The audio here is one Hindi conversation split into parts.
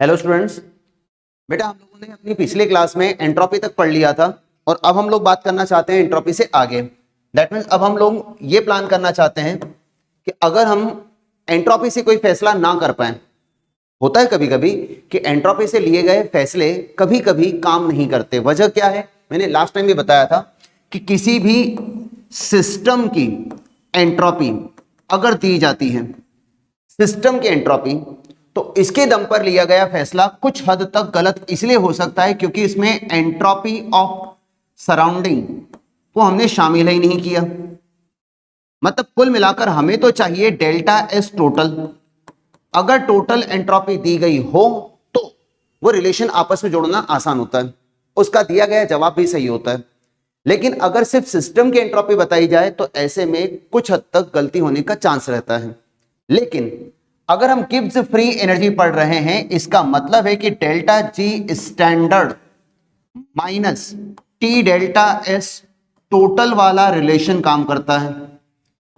Hello students. बेटा, हम लोगों ने अपनी पिछले क्लास में एंट्रोपी तक पढ़ लिया था और अब हम लोग बात करना चाहते हैं एंट्रोपी से आगे। दैट मीन्स अब हम लोग ये प्लान करना चाहते हैं कि अगर हम एंट्रोपी से कोई फैसला ना कर पाए, होता है कभी कभी कि एंट्रोपी से लिए गए फैसले कभी कभी काम नहीं करते। वजह क्या है? मैंने लास्ट टाइम भी बताया था कि किसी भी सिस्टम की एंट्रोपी अगर दी जाती है, सिस्टम की एंट्रोपी, तो इसके दम पर लिया गया फैसला कुछ हद तक गलत इसलिए हो सकता है क्योंकि इसमें एंट्रोपी ऑफ सराउंडिंग को हमने शामिल ही नहीं किया। मतलब कुल मिलाकर हमें तो चाहिए डेल्टा एस टोटल। अगर टोटल एंट्रोपी दी गई हो तो वो रिलेशन आपस में जोड़ना आसान होता है, उसका दिया गया जवाब भी सही होता है। लेकिन अगर सिर्फ सिस्टम की एंट्रोपी बताई जाए तो ऐसे में कुछ हद तक गलती होने का चांस रहता है। लेकिन अगर हम गिब्स फ्री एनर्जी पढ़ रहे हैं, इसका मतलब है कि डेल्टा जी standard minus T delta S total वाला रिलेशन काम करता है,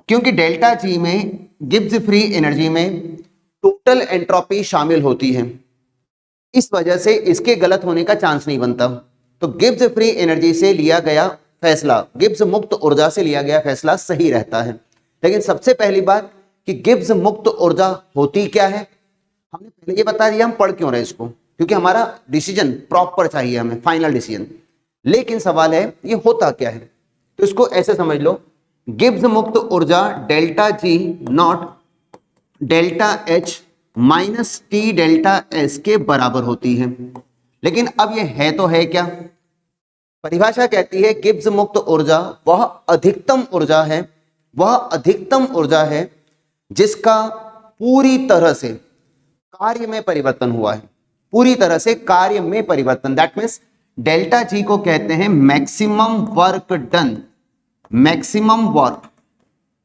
क्योंकि डेल्टा जी में गिब्स फ्री एनर्जी में टोटल एंट्रोपी शामिल होती है। इस वजह से इसके गलत होने का चांस नहीं बनता। तो गिब्स फ्री एनर्जी से लिया गया फैसला, गिब्स मुक्त ऊर्जा से लिया गया फैसला सही रहता है। लेकिन सबसे पहली बात कि गिब्स मुक्त ऊर्जा होती क्या है, हमने पहले ये बता दिया हम पढ़ क्यों रहे इसको, क्योंकि हमारा डिसीजन प्रॉपर चाहिए, हमें फाइनल डिसीजन। लेकिन सवाल है ये होता क्या है, तो इसको ऐसे समझ लो, गिब्स मुक्त ऊर्जा delta G not delta H minus T delta S के बराबर होती है। लेकिन अब ये है तो है क्या? परिभाषा कहती है गिब्स मुक्त ऊर्जा वह अधिकतम ऊर्जा है, वह अधिकतम ऊर्जा है जिसका पूरी तरह से कार्य में परिवर्तन हुआ है। पूरी तरह से कार्य में परिवर्तन, दैट मीन्स डेल्टा जी को कहते हैं maximum work done, maximum work,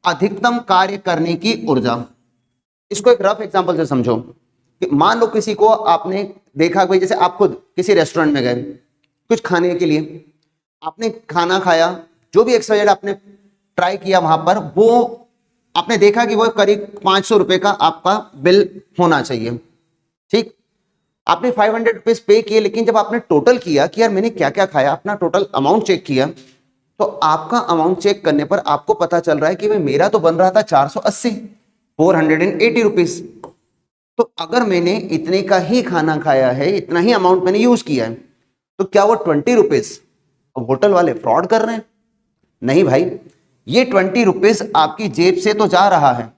अधिकतम कार्य करने की ऊर्जा। इसको एक रफ एग्जांपल से समझो कि मान लो किसी को आपने देखा, भाई जैसे आप खुद किसी रेस्टोरेंट में गए कुछ खाने के लिए, आपने खाना खाया, जो भी एक्सवाइजेड आपने ट्राई किया वहां पर, वो आपने देखा कि वो करीब 500 रुपए का आपका बिल होना चाहिए। ठीक, आपने 500 रुपीज पे किए, लेकिन जब आपने टोटल किया कि यार मैंने क्या क्या खाया, अपना टोटल अमाउंट चेक किया, तो आपका अमाउंट चेक करने पर आपको पता चल रहा है कि मेरा तो बन रहा था 480, 480 रुपीज। तो अगर मैंने इतने का ही खाना खाया है, इतना ही अमाउंट मैंने यूज किया है, तो क्या वो 20 रुपीज होटल वाले फ्रॉड कर रहे हैं? नहीं भाई, ये 20 रुपीज आपकी जेब से तो जा रहा है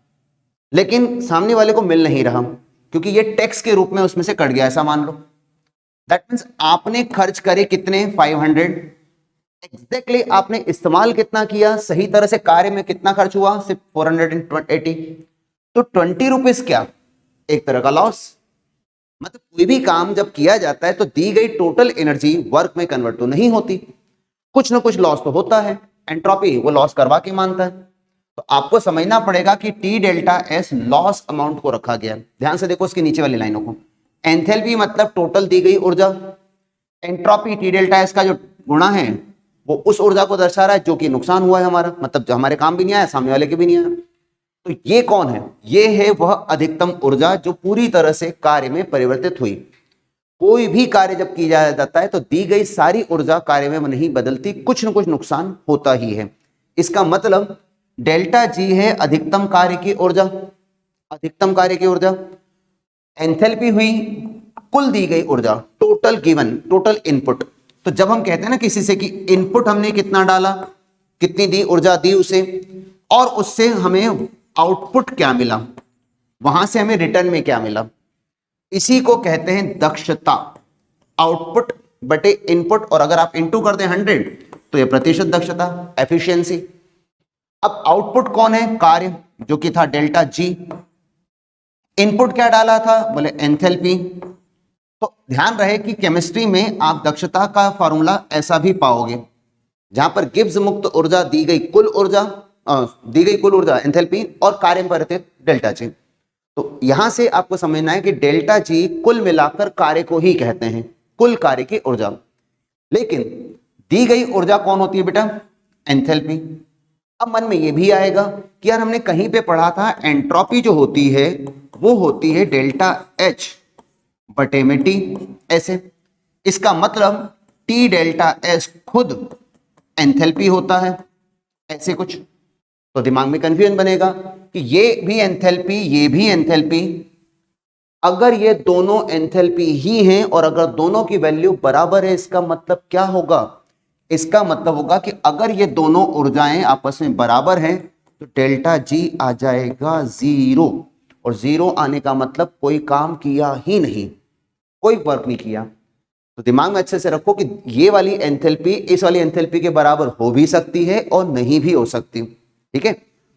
लेकिन सामने वाले को मिल नहीं रहा, क्योंकि ये टैक्स के रूप में उसमें से कट गया, ऐसा मान लो। दैट मीन्स आपने खर्च करे कितने? 500। एग्जैक्टली आपने इस्तेमाल कितना किया, सही तरह से कार्य में कितना खर्च हुआ? सिर्फ 480। तो 20 रुपीज क्या एक तरह का लॉस। मतलब कोई भी काम जब किया जाता है तो दी गई टोटल एनर्जी वर्क में कन्वर्ट तो नहीं होती, कुछ ना कुछ लॉस तो होता है। एंट्रोपी वो लॉस करवा के मानता है। तो आपको समझना पड़ेगा कि T delta S loss amount को रखा गया। ध्यान से देखो उसकी नीचे वाली लाइनों को। एंथैल्पी मतलब टोटल दी गई ऊर्जा, एंट्रोपी टी डेल्टा एस का जो गुणा है वो उस ऊर्जा को दर्शा रहा है जो कि नुकसान हुआ है हमारा, मतलब जो हमारे काम भी नहीं आया, सामने वाले के भी नहीं आया। तो ये कौन है? ये है वह अधिकतम ऊर्जा जो पूरी तरह से कार्य में परिवर्तित हुई। कोई भी कार्य जब किया जाता है तो दी गई सारी ऊर्जा कार्य में नहीं बदलती, कुछ न कुछ नुकसान होता ही है। इसका मतलब डेल्टा जी है अधिकतम कार्य की ऊर्जा, अधिकतम कार्य की ऊर्जा। एंथैल्पी हुई कुल दी गई ऊर्जा, टोटल गिवन, टोटल इनपुट। तो जब हम कहते हैं ना किसी से कि इनपुट हमने कितना डाला, कितनी दी ऊर्जा दी उसे, और उससे हमें आउटपुट क्या मिला, वहां से हमें रिटर्न में क्या मिला, इसी को कहते हैं दक्षता। आउटपुट बटे इनपुट, और अगर आप इनटू कर दें 100 तो यह प्रतिशत दक्षता, एफिशिएंसी। अब आउटपुट कौन है? कार्य, जो कि था डेल्टा जी। इनपुट क्या डाला था? बोले एंथैल्पी। तो ध्यान रहे कि केमिस्ट्री में आप दक्षता का फॉर्मूला ऐसा भी पाओगे, जहां पर गिब्स मुक्त ऊर्जा दी गई कुल ऊर्जा, एंथैल्पी, और कार्य में परिवर्तित डेल्टा जी। तो यहां से आपको समझना है कि डेल्टा जी कुल मिलाकर कार्य को ही कहते हैं, कुल कार्य की ऊर्जा। लेकिन दी गई ऊर्जा कौन होती है बेटा? एंथैल्पी। अब मन में यह भी आएगा कि यार हमने कहीं पे पढ़ा था एंट्रोपी जो होती है वो होती है डेल्टा एच बटे में टी, ऐसे। इसका मतलब टी डेल्टा एस खुद एंथैल्पी होता है, ऐसे कुछ। तो दिमाग में कंफ्यूजन बनेगा कि ये भी एंथैल्पी, ये भी एंथैल्पी। अगर ये दोनों एंथैल्पी ही हैं और अगर दोनों की वैल्यू बराबर है, इसका मतलब क्या होगा? इसका मतलब होगा कि अगर ये दोनों ऊर्जाएं आपस में बराबर हैं तो डेल्टा जी आ जाएगा 0, और 0 आने का मतलब कोई काम किया ही नहीं, कोई वर्क नहीं किया। तो दिमाग में अच्छे से रखो कि ये वाली एंथैल्पी इस वाली एंथैल्पी के बराबर हो भी सकती है और नहीं भी हो सकती, ठीक है।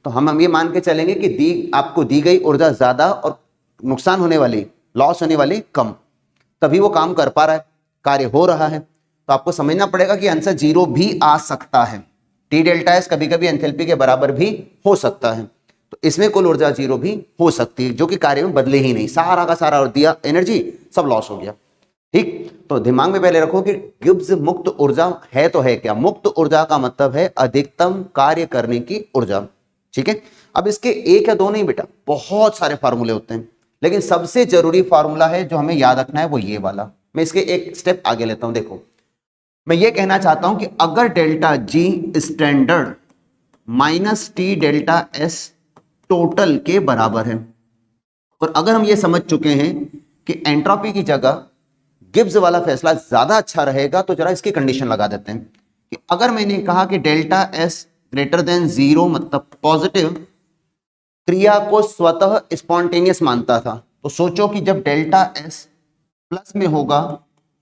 तो हम ये मान के चलेंगे कि आपको दी गई ऊर्जा ज्यादा और नुकसान होने वाली, लॉस होने वाली कम, तभी वो काम कर पा रहा है, कार्य हो रहा है। तो आपको समझना पड़ेगा कि आंसर 0 भी आ सकता है। टी डेल्टा एस कभी कभी एंथैल्पी के बराबर भी हो सकता है, तो इसमें कुल ऊर्जा 0 भी हो सकती है, जो कि कार्य में बदले ही नहीं, सारा का सारा दिया एनर्जी सब लॉस हो गया, ठीक। तो दिमाग में पहले रखो कि गिब्स मुक्त ऊर्जा है तो है क्या? मुक्त ऊर्जा का मतलब है अधिकतम कार्य करने की ऊर्जा, ठीक है। अब इसके एक या दो नहीं बेटा, बहुत सारे फार्मूले होते हैं, लेकिन सबसे जरूरी फार्मूला है जो हमें याद रखना है वो ये वाला। मैं इसके एक स्टेप आगे लेता हूं। देखो, मैं ये कहना चाहता हूं कि अगर delta G standard minus T delta S total के बराबर है, और अगर हम ये समझ चुके हैं कि एंट्रोपी की जगह गिब्स वाला फैसला ज्यादा अच्छा रहेगा, तो जरा इसकी कंडीशन लगा देते हैं कि अगर मैंने कहा कि डेल्टा एस ग्रेटर देन 0 मतलब पॉजिटिव, क्रिया को स्वतः स्पॉन्टेनियस मानता था, तो सोचो कि जब डेल्टा एस प्लस में होगा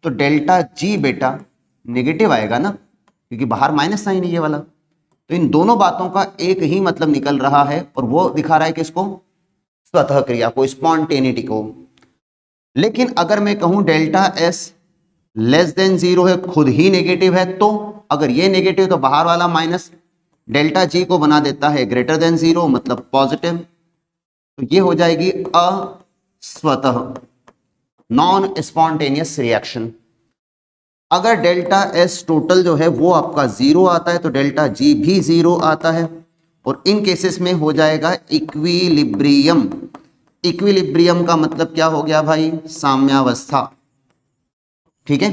तो डेल्टा जी बेटा नेगेटिव आएगा ना, क्योंकि बाहर माइनस साइन है ये वाला। तो इन दोनों बातों का एक ही मतलब निकल रहा है, और वो दिखा रहा है कि इसको स्वतः क्रिया को, स्पॉन्टेनिटी को। लेकिन अगर मैं कहूं डेल्टा एस लेस देन 0 है, खुद ही नेगेटिव है, तो अगर ये नेगेटिव तो बाहर वाला माइनस डेल्टा जी को बना देता है ग्रेटर देन 0 मतलब पॉजिटिव, तो ये हो जाएगी अस्वतः, नॉन स्पॉन्टेनियस रिएक्शन। अगर डेल्टा एस टोटल जो है वो आपका 0 आता है तो डेल्टा जी भी 0 आता है, और इन केसेस में हो जाएगा इक्विलिब्रियम। इक्विलिब्रियम का मतलब क्या हो गया भाई? साम्यावस्था, ठीक है।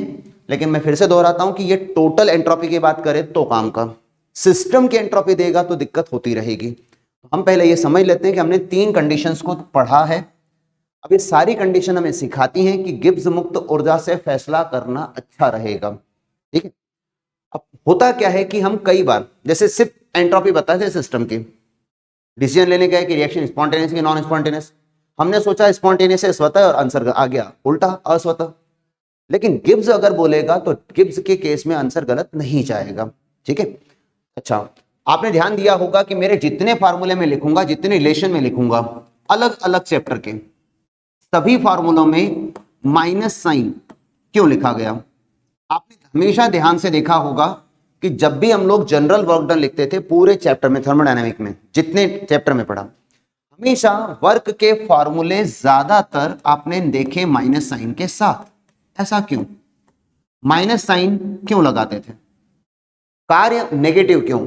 लेकिन मैं फिर से दोहराता हूं कि ये टोटल एंट्रोपी की बात करें तो काम का, सिस्टम की एंट्रोपी देगा तो दिक्कत होती रहेगी। हम पहले ये समझ लेते हैं कि हमने 3 कंडीशंस को पढ़ा है। अब ये सारी कंडीशन हमें सिखाती हैं कि गिब्स मुक्त ऊर्जा से फैसला करना अच्छा रहेगा, ठीक है। अब होता क्या है कि हम कई बार जैसे सिर्फ एंट्रोपी बताते हैं सिस्टम की, डिसीजन लेने गए कि रिएक्शन स्पॉन्टेनियस की नॉन स्पॉन्टेनियस, हमने सोचा स्पॉन्टेनियस है स्वतः, और आंसर आ गया उल्टा अस्वतः। लेकिन गिब्स अगर बोलेगा तो गिब्स के केस में आंसर गलत नहीं जाएगा, ठीक है। अच्छा, आपने ध्यान दिया होगा कि मेरे जितने फार्मूले में लिखूंगा, जितने रिलेशन में लिखूंगा, अलग अलग चैप्टर के सभी फार्मूलों में माइनस साइन क्यों लिखा गया? आपने हमेशा ध्यान से देखा होगा कि जब भी हम लोग जनरल वर्क डन लिखते थे पूरे चैप्टर में, थर्मोडायनामिक में जितने चैप्टर में पढ़ा, हमेशा वर्क के फार्मूले ज्यादातर आपने देखे माइनस साइन के साथ। ऐसा क्यों? माइनस साइन क्यों लगाते थे? कार्य नेगेटिव क्यों?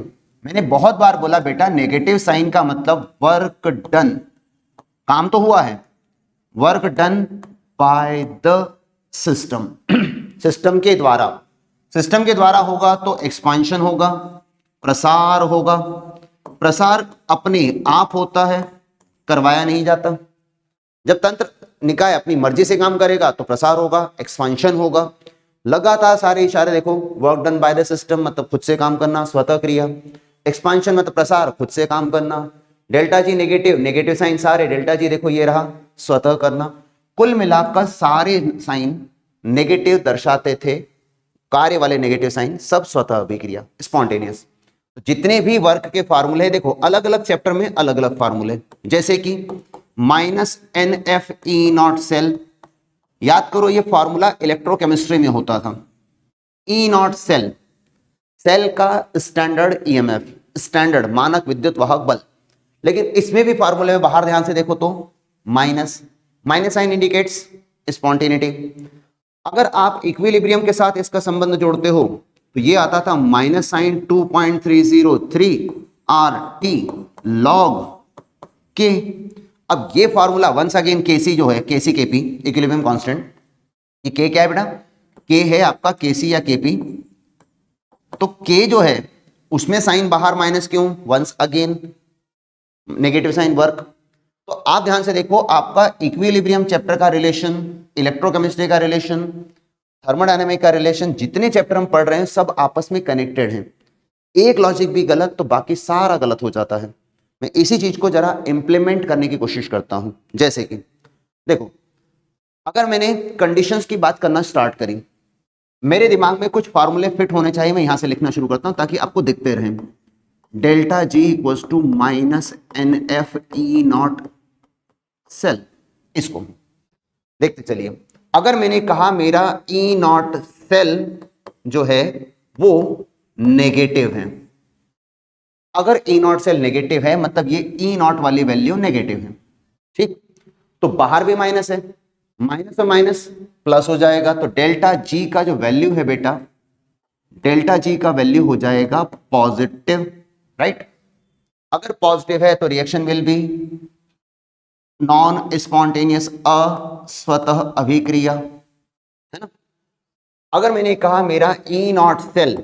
मैंने बहुत बार बोला बेटा, नेगेटिव साइन का मतलब वर्क डन, काम तो हुआ है, work done by the system, system के द्वारा। सिस्टम के द्वारा होगा तो एक्सपांशन होगा, प्रसार होगा। प्रसार अपने आप होता है, करवाया नहीं जाता। जब तंत्र निकाय अपनी मर्जी से काम करेगा तो प्रसार होगा, एक्सपांशन होगा। लगातार सारे इशारे देखो, work done by the system मतलब खुद से काम करना, स्वतः क्रिया। एक्सपांशन मतलब प्रसार, खुद से काम करना। Delta G negative, negative sign सारे, डेल्टा जी देखो ये रहा, स्वतः करना। कुल मिलाकर सारे साइन नेगेटिव दर्शाते थे, कार्य वाले नेगेटिव साइन सब स्वतः अभिक्रिया, स्पॉन्टेनियस। जितने भी वर्क के फार्मूले देखो, अलग अलग चैप्टर में अलग अलग फार्मूले, जैसे कि -NF सेल, याद करो ये फार्मूला इलेक्ट्रोकेमिस्ट्री में होता था। E0 सेल, सेल का स्टैंडर्ड EMF, स्टैंडर्ड मानक विद्युत वाहक बल। लेकिन इसमें भी फार्मूले में बाहर ध्यान से देखो तो माइनस साइन इंडिकेट्स स्पॉन्टेनिटी। अगर आप इक्विलिब्रियम के साथ इसका संबंध जोड़ते हो तो ये आता था -2.303 RT log K। अब ये फार्मूला वंस अगेन केसी जो है, केसी केपी इक्विलिब्रियम कांस्टेंट, कि के क्या है बेटा, के है आपका केसी या केपी। तो के जो है उसमें साइन बाहर माइनस क्यों, once again negative sign work. तो आप ध्यान से देखो, आपका इक्विलिब्रियम चैप्टर का रिलेशन, इलेक्ट्रोकेमिस्ट्री का रिलेशन, थर्मोडायनेमिक का रिलेशन, जितने चैप्टर हम पढ़ रहे हैं सब आपस में कनेक्टेड हैं। एक लॉजिक भी गलत तो बाकी सारा गलत हो जाता है। मैं इसी चीज को जरा इंप्लीमेंट करने की कोशिश करता हूं। जैसे कि देखो, अगर मैंने कंडीशंस की बात करना स्टार्ट करी, मेरे दिमाग में कुछ फार्मूले फिट होने चाहिए। मैं यहां से लिखना शुरू करता हूं ताकि आपको दिखते रहे। Delta G equals to minus n F E naught cell. इसको देखते चलिए। अगर मैंने कहा मेरा ई नॉट सेल जो है वो नेगेटिव है, अगर ई नॉट सेल नेगेटिव है मतलब ये ई नॉट वाली वैल्यू नेगेटिव है, ठीक। तो बाहर भी माइनस है, माइनस और माइनस प्लस हो जाएगा। तो डेल्टा जी का जो वैल्यू है बेटा, डेल्टा जी का वैल्यू हो जाएगा पॉजिटिव, राइट। अगर पॉजिटिव है तो reaction will be non spontaneous, अस्वतः अभिक्रिया, है ना। अगर मैंने कहा मेरा ई नॉट सेल,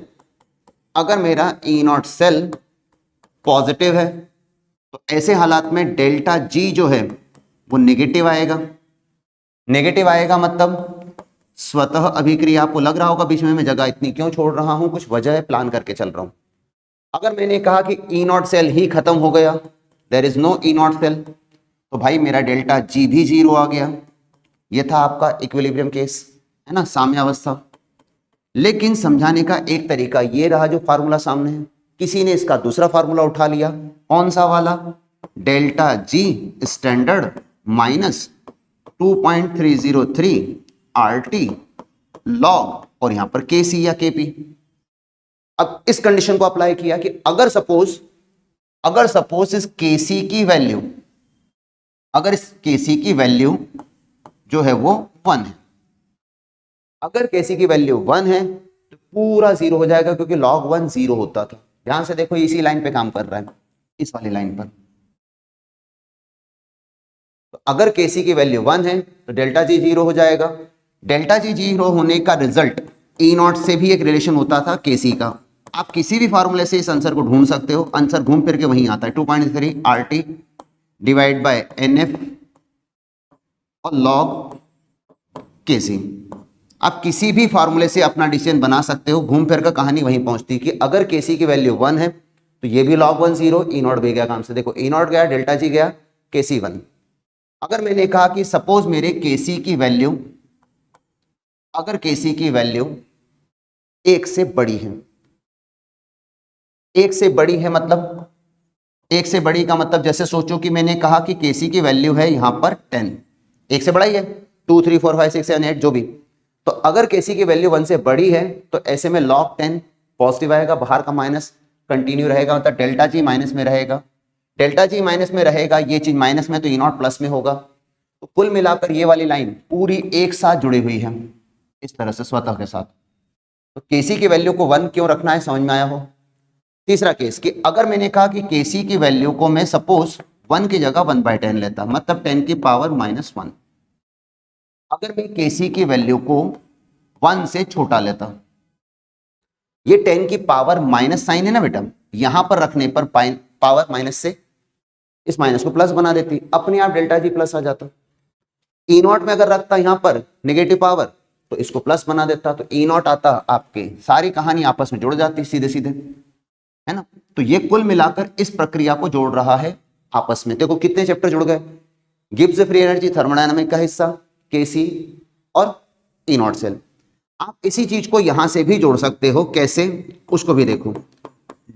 अगर मेरा ई नॉट सेल पॉजिटिव है तो ऐसे हालात में डेल्टा जी जो है वो नेगेटिव आएगा। नेगेटिव आएगा मतलब स्वतः अभिक्रिया। आपको लग रहा होगा बीच में मैं जगह इतनी क्यों छोड़ रहा हूं, कुछ वजह है, प्लान करके चल रहा हूं। अगर मैंने कहा कि ई नॉट सेल ही खत्म हो गया, there is no E naught cell, तो भाई मेरा डेल्टा जी भी जीरो आ गया। ये था आपका इक्विलिब्रियम केस, है ना, साम्यावस्था। लेकिन समझाने का एक तरीका ये रहा, जो फार्मूला सामने है, किसी ने इसका दूसरा फार्मूला उठा लिया। कौन सा वाला, delta G standard minus 2.303 RT log, और यहां पर केसी या केपी। अब इस कंडीशन को अप्लाई किया कि अगर सपोज इस केसी की वैल्यू, अगर इस केसी की वैल्यू जो है वो 1 है, अगर केसी की वैल्यू 1 है तो पूरा जीरो हो जाएगा, क्योंकि log 1 जीरो होता था। ध्यान से देखो, इसी लाइन पे काम कर रहा है, इस वाली लाइन पर। तो अगर केसी की वैल्यू 1 है तो डेल्टा जी जीरो हो जाएगा। डेल्टा जी जीरो होने का रिजल्ट ई नॉट से भी एक रिलेशन होता था केसी का। आप किसी भी फार्मूले से इस आंसर को ढूंढ सकते हो, आंसर घूम फिर के वहीं आता है, 2.3 RT डिवाइड बाय NF और लॉग केसी। आप किसी भी फार्मूले से अपना डिसीजन बना सकते हो, घूम फिर कर कहानी वहीं पहुंचती है कि अगर केसी की वैल्यू 1 है तो ये भी log 1 जीरो, ई नॉट भी गया काम से। देखो ई नॉट गया, डेल्टा जी गया, केसी 1। अगर मैंने कहा कि सपोज मेरे केसी की वैल्यू, अगर केसी की वैल्यू 1 से बड़ी है, 1 से बड़ी है मतलब, 1 से बड़ी का मतलब जैसे सोचो कि मैंने कहा कि केसी की वैल्यू है यहां पर 10, 1 से बड़ा ही है, 2 3 4 5 6 7 8 जो भी। तो अगर केसी की वैल्यू 1 से बड़ी है तो ऐसे में log 10 पॉजिटिव आएगा, बाहर का माइनस कंटिन्यू रहेगा, मतलब डेल्टा जी माइनस में रहेगा। डेल्टा जी माइनस में रहेगा, ये चीज माइनस में तो ई नॉट प्लस में होगा। तो कुल मिलाकर ये वाली लाइन पूरी एक साथ जुड़ी हुई है इस तरह से स्वतः के साथ। तो केसी की वैल्यू को 1 क्यों रखना है, समझ में आया हो। तीसरा केस कि अगर मैंने कहा कि केसी की वैल्यू को मैं सपोज 1 की जगह 1/10 लेता, मतलब 10 की पावर -1। अगर मैं केसी की वैल्यू को 1 से छोटा लेता, ये 10 की पावर माइनस साइन है ना बेटा, यहां पर रखने पर पावर माइनस से इस माइनस को प्लस बना देती, अपने आप डेल्टा जी प्लस आ जाता। ई नॉट में अगर रखता यहां पर नेगेटिव पावर तो इसको प्लस बना देता, तो ई नॉट आता, आपके सारी कहानी आपस में जुड़ जाती सीधे सीधे, है ना। तो ये कुल मिलाकर इस प्रक्रिया को जोड़ रहा है आपस में। देखो कितने चैप्टर जुड़ गए, गिब्स फ्री एनर्जी, थर्मोडायनामिक का हिस्सा, केसी और ई नॉट सेल। आप इसी चीज को यहां से भी जोड़ सकते हो, कैसे उसको भी देखो,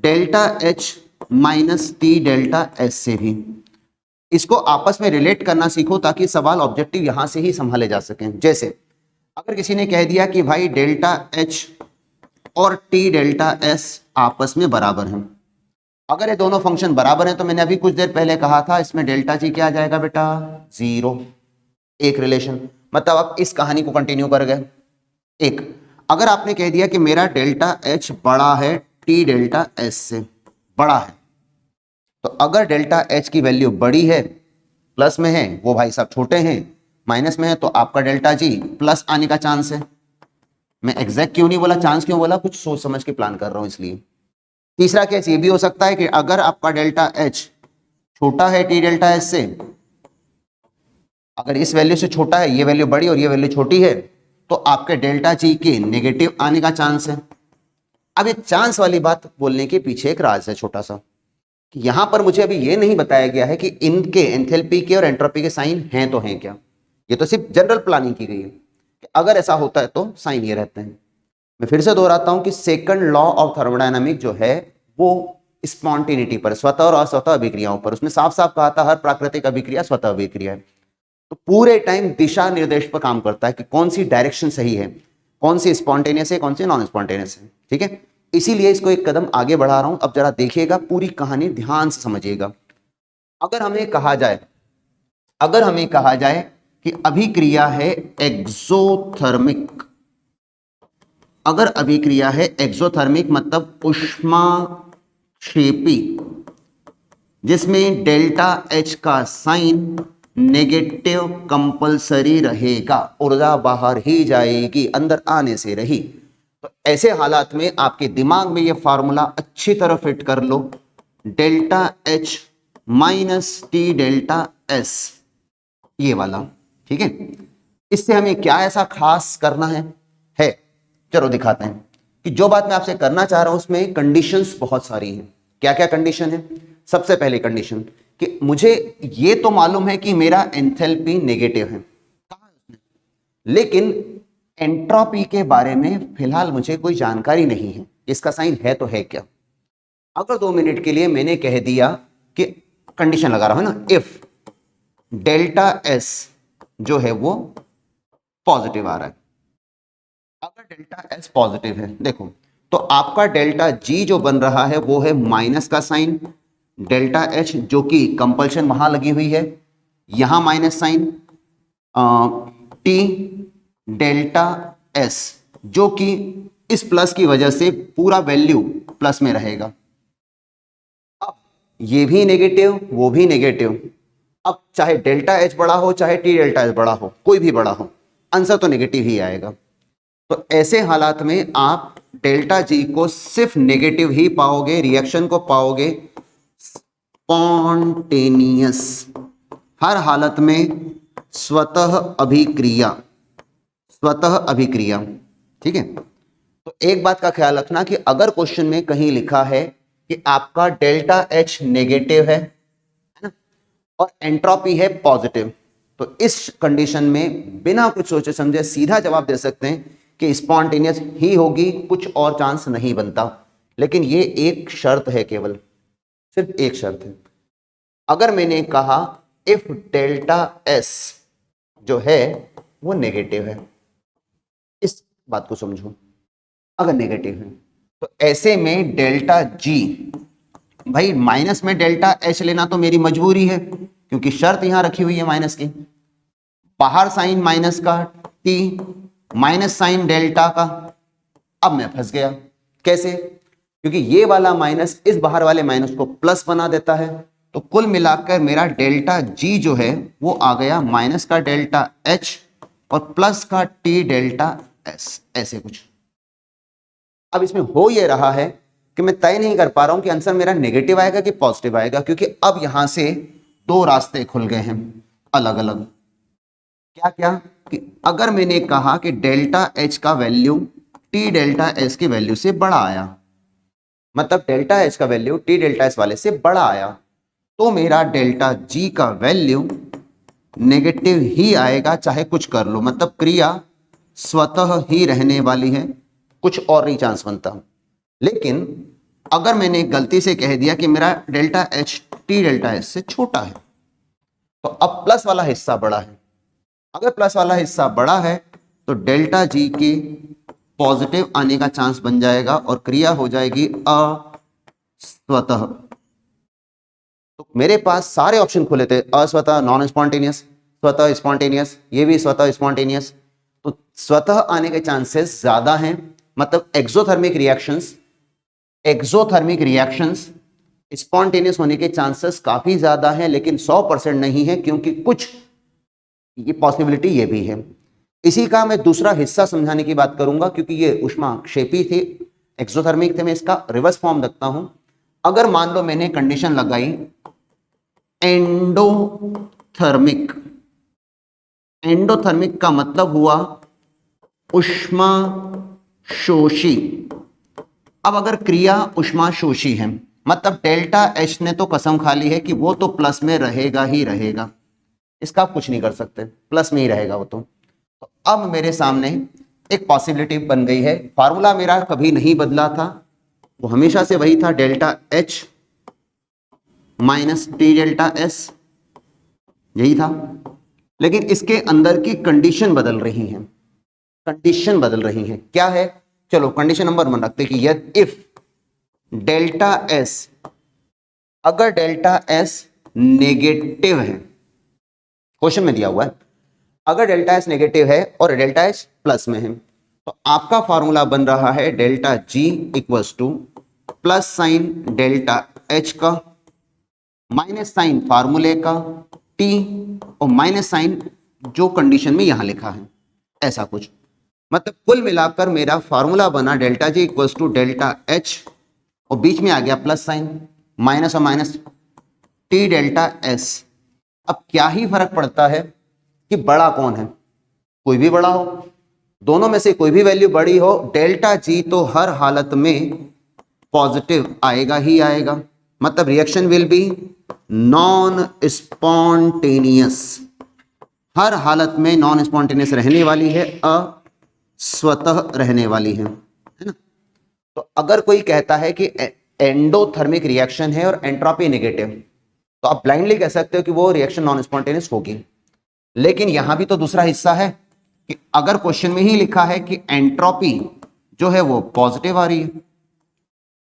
delta H minus T delta S से भी इसको आपस में रिलेट करना सीखो, ताकि सवाल ऑब्जेक्टिव यहां से ही संभाले जा सके। जैसे अगर किसी ने कह दिया कि भाई डेल्टा एच और टी डेल्टा एस आपस में बराबर हैं, अगर ये दोनों फंक्शन बराबर हैं तो मैंने अभी कुछ देर पहले कहा था इसमें डेल्टा जी क्या आ जाएगा बेटा, जीरो। एक रिलेशन, मतलब आप इस कहानी को कंटिन्यू कर गए। एक, अगर आपने कह दिया कि मेरा डेल्टा एच बड़ा है टी डेल्टा एस से, बड़ा है, तो अगर डेल्टा एच की वैल्यू बड़ी है, प्लस में है, वो भाई साहब छोटे हैं, माइनस में है तो आपका डेल्टा जी प्लस आने का चांस है। मैं एग्जैक्ट क्यों नहीं बोला, चांस क्यों बोला, कुछ सोच समझ के प्लान कर रहा हूं इसलिए। तीसरा केस ये भी हो सकता है कि अगर आपका डेल्टा एच छोटा है टी डेल्टा एस से, अगर इस वैल्यू से छोटा है, ये वैल्यू बड़ी और ये वैल्यू छोटी है, तो आपके डेल्टा जी के नेगेटिव आने का चांस है। अब ये चांस वाली बात बोलने के पीछे एक राज है छोटा सा, कि यहां पर मुझे अभी ये नहीं बताया गया है कि इनके एंथैल्पी के और एंट्रोपी के साइन हैं तो हैं क्या। ये तो सिर्फ जनरल प्लानिंग की गई है कि अगर ऐसा होता है तो साइन ये रहते हैं। मैं फिर से दोहराता हूं कि सेकंड लॉ ऑफ थर्मोडायनामिक जो है वो स्पॉन्टेनिटी पर, स्वतः और अस्वतः अभिक्रियाओं पर, उसमें साफ साफ कहा था हर प्राकृतिक अभिक्रिया स्वतः अभिक्रिया है। तो पूरे टाइम दिशा निर्देश पर काम करता है कि कौन सी डायरेक्शन सही है, कौन सी स्पॉन्टेनियस है, कौन सी नॉन स्पॉन्टेनियस है। ठीक है, इसीलिए इसको एक कदम आगे बढ़ा रहा हूं। अब जरा देखिएगा, पूरी कहानी ध्यान से समझिएगा। अगर हमें कहा जाए कि अभिक्रिया है एक्सोथर्मिक, अगर अभिक्रिया है एक्सोथर्मिक मतलब ऊष्माक्षेपी, जिसमें डेल्टा एच का साइन नेगेटिव कंपलसरी रहेगा, ऊर्जा बाहर ही जाएगी, अंदर आने से रही, तो ऐसे हालात में आपके दिमाग में ये फार्मूला अच्छी तरह फिट कर लो, delta H minus T delta S, ये वाला। ठीक है, इससे हमें क्या ऐसा खास करना है चलो दिखाते हैं कि जो बात मैं आपसे करना चाह रहा हूं उसमें कंडीशंस बहुत सारी हैं। क्या क्या कंडीशन है? सबसे पहली कंडीशन कि मुझे ये तो मालूम है कि मेरा एंथैल्पी नेगेटिव है, लेकिन एंट्रोपी के बारे में फिलहाल मुझे कोई जानकारी नहीं है, इसका साइन है तो है क्या। अगर 2 मिनट के लिए मैंने कह दिया कि कंडीशन लगा रहा हूं ना, इफ डेल्टा एस जो है वो पॉजिटिव आ रहा है, अगर डेल्टा एस पॉजिटिव है, देखो तो आपका डेल्टा जी जो बन रहा है वो है माइनस का साइन, डेल्टा एच जो कि कंपल्शन वहां लगी हुई है, यहां minus sign, T delta S जो कि इस प्लस की वजह से पूरा वैल्यू प्लस में रहेगा। अब ये भी नेगेटिव वो भी नेगेटिव, अब चाहे डेल्टा एच बड़ा हो चाहे टी डेल्टा एच बड़ा हो, कोई भी बड़ा हो, आंसर तो नेगेटिव ही आएगा। तो ऐसे हालात में आप डेल्टा जी को सिर्फ नेगेटिव ही पाओगे, रिएक्शन को पाओगे स्पॉन्टेनियस, हर हालत में स्वतः अभिक्रिया, स्वतः अभिक्रिया। ठीक है, तो एक बात का ख्याल रखना कि अगर क्वेश्चन में कहीं लिखा है कि आपका डेल्टा एच नेगेटिव है ना, और एंट्रोपी है पॉजिटिव, तो इस कंडीशन में बिना कुछ सोचे समझे सीधा जवाब दे सकते हैं कि स्पॉन्टेनियस ही होगी, कुछ और चांस नहीं बनता। लेकिन ये एक शर्त है, केवल सिर्फ एक शर्त है। अगर मैंने कहा इफ डेल्टा एस जो है वो नेगेटिव है, इस बात को समझो, अगर नेगेटिव है तो ऐसे में डेल्टा जी, भाई माइनस में डेल्टा एच लेना तो मेरी मजबूरी है क्योंकि शर्त यहां रखी हुई है माइनस की, बाहर साइन माइनस का, टी माइनस साइन डेल्टा का। अब मैं फंस गया, कैसे? क्योंकि ये वाला माइनस इस बाहर वाले माइनस को प्लस बना देता है, तो कुल मिलाकर मेरा डेल्टा जी जो है वो आ गया माइनस का डेल्टा एच और प्लस का टी डेल्टा एस, ऐसे कुछ। अब इसमें हो ये रहा है कि मैं तय नहीं कर पा रहा हूं कि आंसर मेरा नेगेटिव आएगा कि पॉजिटिव आएगा, क्योंकि अब यहां से 2 रास्ते खुल गए हैं अलग अलग। क्या क्या? कि अगर मैंने कहा कि डेल्टा एच का वैल्यू टी डेल्टा एस की वैल्यू से बड़ा आया, मतलब डेल्टा एच का वैल्यू टी डेल्टा एस वाले से बड़ा आया, तो मेरा डेल्टा जी का वैल्यू नेगेटिव ही आएगा, चाहे कुछ कर लो, मतलब क्रिया स्वतः ही रहने वाली है, कुछ और नहीं चांस बनता। लेकिन अगर मैंने गलती से कह दिया कि मेरा delta H T delta S से छोटा है, तो अब प्लस वाला हिस्सा बड़ा है। अगर प्लस वाला हिस्सा बड़ा है तो डेल्टा जी के पॉजिटिव आने का चांस बन जाएगा और क्रिया हो जाएगी अस्वतः। तो मेरे पास सारे ऑप्शन खुले थे, अस्वतः, नॉन स्पॉन्टेनियस, स्वतः स्पॉन्टेनियस, ये भी स्वतः स्पॉन्टेनियस। तो स्वतः आने के चांसेस ज्यादा हैं, मतलब एक्सोथर्मिक रिएक्शंस स्पॉन्टेनियस होने के चांसेस काफी ज्यादा हैं, लेकिन 100% नहीं है, क्योंकि कुछ ये पॉसिबिलिटी ये भी है। इसी का मैं दूसरा हिस्सा समझाने की बात करूंगा, क्योंकि ये ऊष्माक्षेपी थे, एक्सोथर्मिक थे। मैं इसका रिवर्स फॉर्म रखता हूं। अगर मान लो मैंने कंडीशन लगाई एंडोथर्मिक, एंडोथर्मिक का मतलब हुआ ऊष्मा शोषी। अब अगर क्रिया ऊष्मा शोषी है, मतलब डेल्टा एच ने तो कसम खा ली है कि वो तो प्लस में रहेगा ही रहेगा, इसका आप कुछ नहीं कर सकते, प्लस में ही रहेगा वो तो अब मेरे सामने एक पॉसिबिलिटी बन गई है। फार्मूला मेरा कभी नहीं बदला था, वो हमेशा से वही था, delta H minus T delta S, यही था। लेकिन इसके अंदर की कंडीशन बदल रही है, कंडीशन बदल रही है। क्या है? चलो कंडीशन नंबर 1 रखते कि यदि इफ डेल्टा एस, अगर डेल्टा एस नेगेटिव है, क्वेश्चन में दिया हुआ है, अगर डेल्टा एस नेगेटिव है और डेल्टा एच प्लस में है, तो आपका फॉर्मूला बन रहा है delta G equals two plus sine delta H का माइनस साइन फार्मूले का टी और माइनस साइन जो कंडीशन में यहां लिखा है, ऐसा कुछ। मतलब कुल मिलाकर मेरा फार्मूला बना delta G equals to delta H और बीच में आ गया प्लस साइन, माइनस और माइनस टी डेल्टा एस। अब क्या ही फर्क पड़ता है कि बड़ा कौन है, कोई भी बड़ा हो, दोनों में से कोई भी वैल्यू बड़ी हो, डेल्टा जी तो हर हालत में पॉजिटिव आएगा ही आएगा। मतलब reaction will be non spontaneous, हर हालत में नॉन स्पॉन्टेनियस रहने वाली है, स्वतः रहने वाली है ना। तो अगर कोई कहता है कि एंडोथर्मिक रिएक्शन है और एंट्रोपी नेगेटिव, तो आप ब्लाइंडली कह सकते हो कि वो रिएक्शन नॉन स्पॉन्टेनियस होगी। लेकिन यहां भी तो दूसरा हिस्सा है कि अगर क्वेश्चन में ही लिखा है कि एंट्रोपी जो है वो पॉजिटिव आ रही है,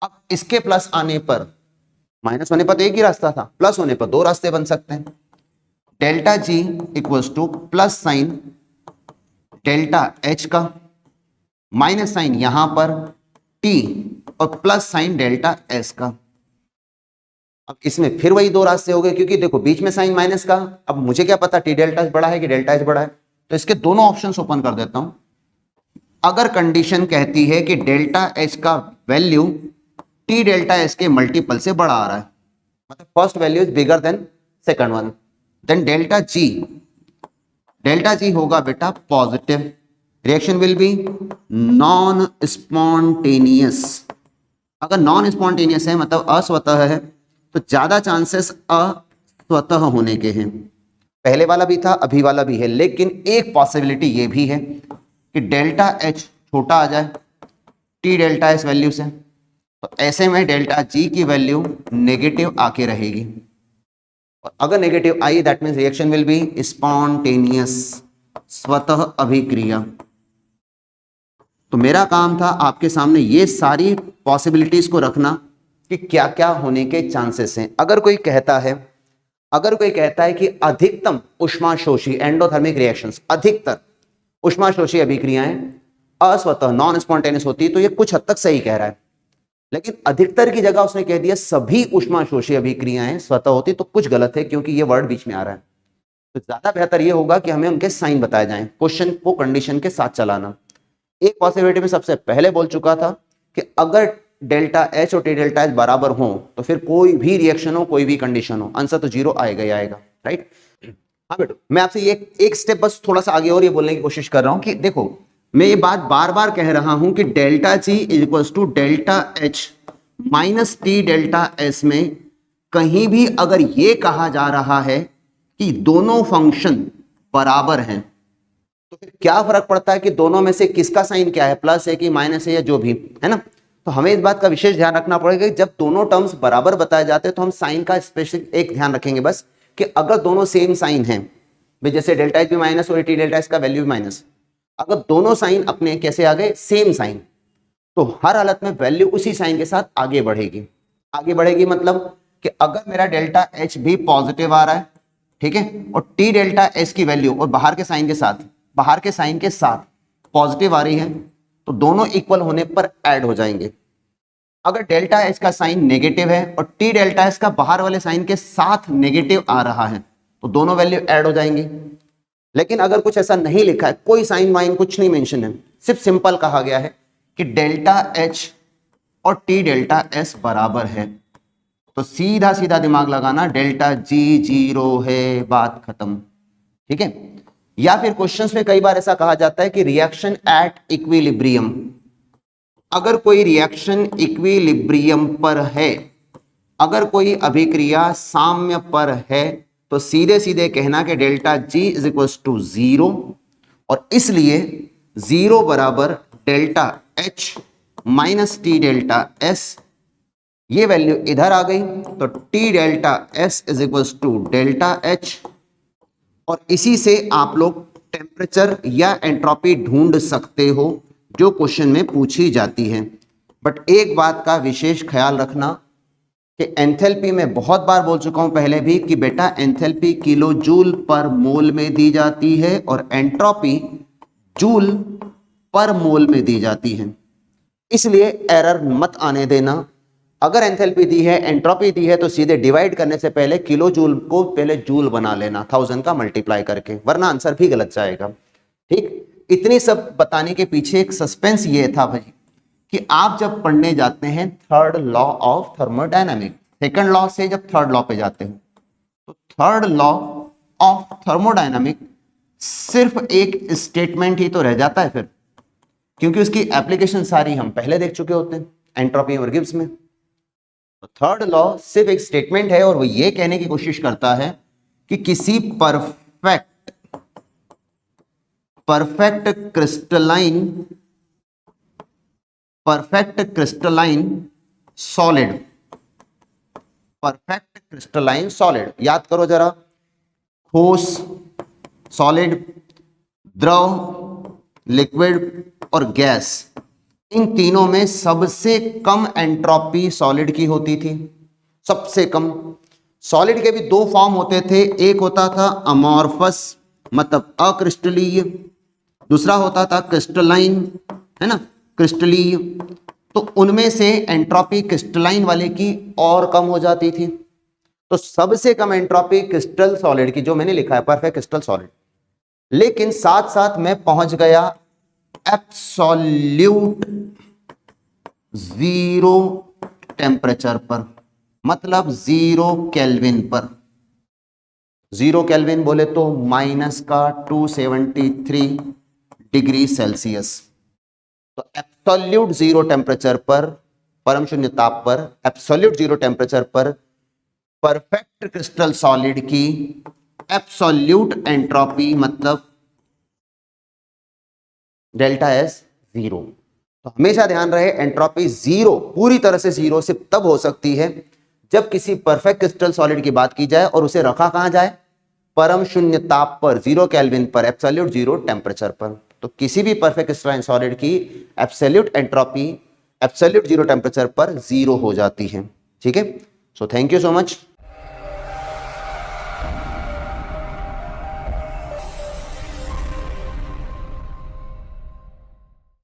अब इसके प्लस आने पर, माइनस होने पर तो एक ही रास्ता था, प्लस होने पर दो रास्ते बन सकते हैं। Delta G equals two plus sine delta H का माइनस साइन यहां पर टी और प्लस साइन डेल्टा एस का। अब इसमें फिर वही दो रास्ते हो गए, क्योंकि देखो बीच में साइन माइनस का, अब मुझे क्या पता टी डेल्टा एस बड़ा है कि डेल्टा एच बड़ा है, तो इसके दोनों ऑप्शंस ओपन कर देता हूं। अगर कंडीशन कहती है कि डेल्टा एच का वैल्यू टी डेल्टा एस के मल्टीपल से बड़ा आ रहा है, मतलब first value is bigger than second one, then delta G होगा बेटा positive, reaction will be non spontaneous. अगर नॉन स्पॉन्टेनियस है मतलब अस्वतः है, तो ज्यादा चांसेस अस्वतः होने के हैं। पहले वाला भी था, अभी वाला भी है, लेकिन एक पॉसिबिलिटी ये भी है कि डेल्टा एच छोटा आ जाए टी डेल्टा एस वैल्यू से, तो ऐसे में डेल्टा जी की वैल्यू नेगेटिव आके रहेगी, और अगर negative I that means reaction will be spontaneous, स्वतः अभिक्रिया। तो मेरा काम था आपके सामने ये सारी पॉसिबिलिटीज को रखना कि क्या क्या होने के चांसेस हैं। अगर कोई कहता है कि अधिकतम ऊष्माशोषी एंडोथर्मिक रिएक्शंस, अधिकतर ऊष्माशोषी अभिक्रियाएं अस्वतः नॉन स्पॉन्टेनियस होती है, तो ये कुछ हद तक सही कह रहा है। लेकिन अधिकतर की जगह उसने कह दिया सभी ऊष्माशोषी अभिक्रियाएं स्वतः होती, तो कुछ गलत है, क्योंकि ये वर्ड बीच में आ रहा है। तो ज्यादा बेहतर ये होगा कि हमें उनके साइन बताए जाएं, क्वेश्चन को कंडीशन के साथ चलाना। एक पॉसिबिलिटी में सबसे पहले बोल चुका था कि अगर डेल्टा एच और टी डेल्टा एच बराबर हो, तो फिर कोई भी रिएक्शन हो, कोई भी कंडीशन हो, आंसर तो जीरो आएगा ही आएगा, राइट। हाँ बेटो, मैं आपसे ये एक स्टेप बस थोड़ा सा आगे और ये बोलने की कोशिश कर रहा हूं कि देखो, मैं ये बात बार बार कह रहा हूं कि delta G is equals to delta H minus T delta S में कहीं भी अगर ये कहा जा रहा है कि दोनों फंक्शन बराबर हैं, तो फिर क्या फर्क पड़ता है कि दोनों में से किसका साइन क्या है, प्लस है कि माइनस है या जो भी है ना। तो हमें इस बात का विशेष ध्यान रखना पड़ेगा कि जब दोनों टर्म्स बराबर बताए जाते हैं तो हम साइन का स्पेसिफिक एक ध्यान रखेंगे बस, कि अगर दोनों सेम साइन हैं, जैसे डेल्टा एच भी माइनस और टी डेल्टा एच का वैल्यू भी माइनस, अगर दोनों साइन अपने कैसे आ गए सेम साइन, तो हर हालत में वैल्यू उसी साइन के साथ आगे बढ़ेगी। आगे बढ़ेगी मतलब कि अगर मेरा डेल्टा एच भी पॉजिटिव आ रहा है, ठीक है, और टी डेल्टा एच की वैल्यू और बाहर के साइन के साथ पॉजिटिव आ रही है, तो दोनों इक्वल होने पर ऐड हो जाएंगे। अगर डेल्टा एच का साइन नेगेटिव है और टी डेल्टा एच का बाहर वाले साइन के साथ नेगेटिव आ रहा है, तो दोनों वैल्यू ऐड हो जाएंगी। लेकिन अगर कुछ ऐसा नहीं लिखा है, कोई साइन वाइन कुछ नहीं मेंशन है, सिर्फ सिंपल कहा गया है कि डेल्टा एच और टी डेल्टा एस बराबर है, तो सीधा सीधा दिमाग लगाना, डेल्टा जी 0 है, बात खत्म। ठीक है। या फिर क्वेश्चंस में कई बार ऐसा कहा जाता है कि रिएक्शन एट इक्विलिब्रियम, अगर कोई रिएक्शन इक्विलिब्रियम पर है, अगर कोई अभिक्रिया साम्य पर है, तो सीधे सीधे कहना कि delta G is equal to 0, और इसलिए 0 बराबर delta H minus T delta S, ये वैल्यू इधर आ गई, तो T delta S is equal to delta H, और इसी से आप लोग टेम्परेचर या एंट्रोपी ढूंढ सकते हो जो क्वेश्चन में पूछी जाती है। बट एक बात का विशेष ख्याल रखना कि एंथैल्पी में बहुत बार बोल चुका हूं पहले भी कि बेटा एंथैल्पी किलो जूल पर मोल में दी जाती है और एंट्रोपी जूल पर मोल में दी जाती है, इसलिए एरर मत आने देना। अगर एंथैल्पी दी है, एंट्रोपी दी है, तो सीधे डिवाइड करने से पहले किलो जूल को पहले जूल बना लेना 1000 का मल्टीप्लाई करके, वरना आंसर भी गलत जाएगा। ठीक, इतनी सब बताने के पीछे एक सस्पेंस ये था भाई कि आप जब पढ़ने जाते हैं third law of thermodynamic, second law से जब थर्ड लॉ पे जाते हैं, तो थर्ड लॉ ऑफ थर्मोडायनामिक सिर्फ एक स्टेटमेंट ही तो रह जाता है फिर, क्योंकि उसकी एप्लीकेशन सारी हम पहले देख चुके होते हैं एंट्रोपी और गिब्स में। तो थर्ड लॉ सिर्फ एक स्टेटमेंट है और वो ये कहने की कोशिश करता है कि किसी परफेक्ट क्रिस्टलाइन सॉलिड, याद करो जरा, ठोस, सॉलिड, द्रव, लिक्विड और गैस, इन तीनों में सबसे कम एंट्रोपी सॉलिड की होती थी, सबसे कम। सॉलिड के भी दो फॉर्म होते थे, एक होता था अमॉर्फस मतलब अक्रिस्टलीय, दूसरा होता था क्रिस्टलाइन, है ना, क्रिस्टलीय। तो उनमें से एंट्रोपी क्रिस्टलाइन वाले की और कम हो जाती थी। तो सबसे कम एंट्रोपी क्रिस्टल सॉलिड की, जो मैंने लिखा है परफेक्ट क्रिस्टल सॉलिड, लेकिन साथ साथ मैं पहुंच गया एब्सोल्यूट 0 टेम्परेचर पर, मतलब 0 केल्विन पर। 0 केल्विन बोले तो -273 डिग्री सेल्सियस। तो एब्सोल्यूट 0 टेम्परेचर पर, परम शून्य ताप पर, एब्सोल्यूट 0 टेम्परेचर पर परफेक्ट क्रिस्टल सॉलिड की एब्सोल्यूट एंट्रोपी मतलब डेल्टा एस 0। तो हमेशा ध्यान रहे एंट्रोपी 0, पूरी तरह से 0 सिर्फ तब हो सकती है जब किसी परफेक्ट क्रिस्टल सॉलिड की बात की जाए और उसे रखा कहां जाए, परम शून्य ताप पर, 0 केल्विन पर, एब्सोल्यूट 0 टेम्परेचर पर। तो किसी भी परफेक्ट क्रिस्टलाइन सॉलिड की एब्सोल्यूट एंट्रोपी एब्सोल्यूट 0 टेम्परेचर पर 0 हो जाती है। ठीक है, so thank you so much.